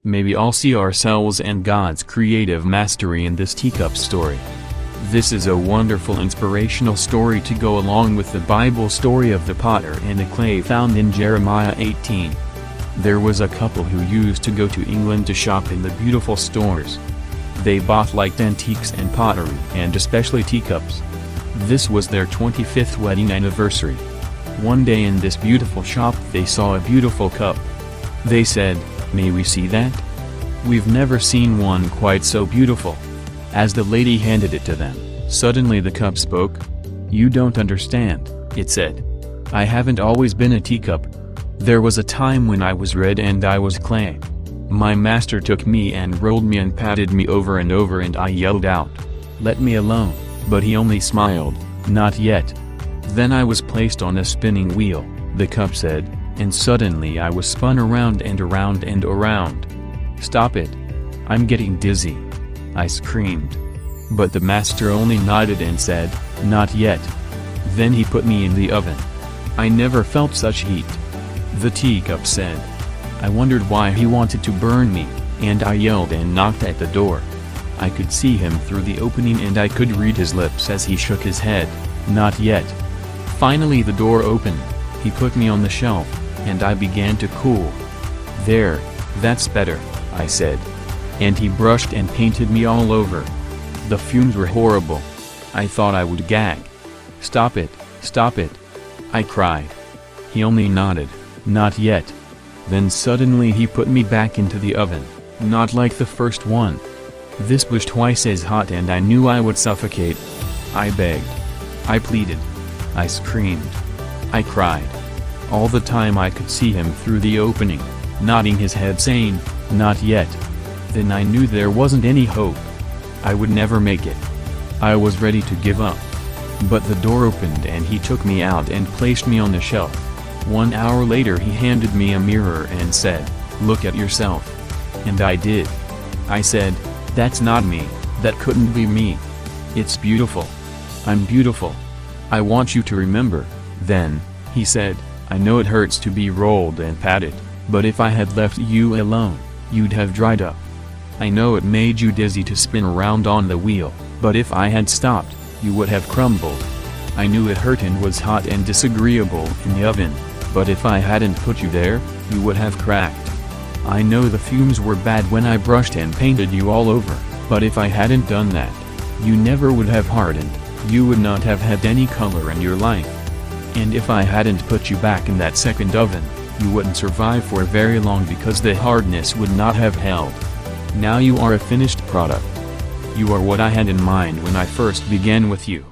Maybe I'll see ourselves and God's creative mastery in this teacup story. This is a wonderful inspirational story to go along with the Bible story of the potter and the clay found in Jeremiah 18. There was a couple who used to go to England to shop in the beautiful stores. They bought liked antiques and pottery and especially teacups. This was their 25th wedding anniversary. One day in this beautiful shop they saw a beautiful cup. They said, "May we see that? We've never seen one quite so beautiful." As the lady handed it to them, suddenly the cup spoke. "You don't understand," it said. "I haven't always been a teacup. There was a time when I was red and I was clay. My master took me and rolled me and patted me over and over and I yelled out, 'Let me alone,' but he only smiled, 'Not yet.' Then I was placed on a spinning wheel," the cup said, "and suddenly I was spun around and around and around. 'Stop it. I'm getting dizzy,' I screamed. But the master only nodded and said, 'Not yet.' Then he put me in the oven. I never felt such heat." The teacup said. "I wondered why he wanted to burn me, and I yelled and knocked at the door. I could see him through the opening and I could read his lips as he shook his head, 'Not yet.' Finally the door opened, he put me on the shelf, and I began to cool. 'There, that's better,' I said. And he brushed and painted me all over. The fumes were horrible. I thought I would gag. 'Stop it, stop it,' I cried. He only nodded, 'Not yet.' Then suddenly he put me back into the oven, not like the first one. This was twice as hot and I knew I would suffocate. I begged. I pleaded. I screamed. I cried. All the time I could see him through the opening, nodding his head saying, 'Not yet.' Then I knew there wasn't any hope. I would never make it. I was ready to give up. But the door opened and he took me out and placed me on the shelf. 1 hour later he handed me a mirror and said, 'Look at yourself.' And I did. I said, 'That's not me, that couldn't be me. It's beautiful. I'm beautiful. I want you to remember.' Then, he said, 'I know it hurts to be rolled and patted, but if I had left you alone, you'd have dried up. I know it made you dizzy to spin around on the wheel, but if I had stopped, you would have crumbled. I knew it hurt and was hot and disagreeable in the oven, but if I hadn't put you there, you would have cracked. I know the fumes were bad when I brushed and painted you all over, but if I hadn't done that, you never would have hardened, you would not have had any color in your life. And if I hadn't put you back in that second oven, you wouldn't survive for very long because the hardness would not have held. Now you are a finished product. You are what I had in mind when I first began with you.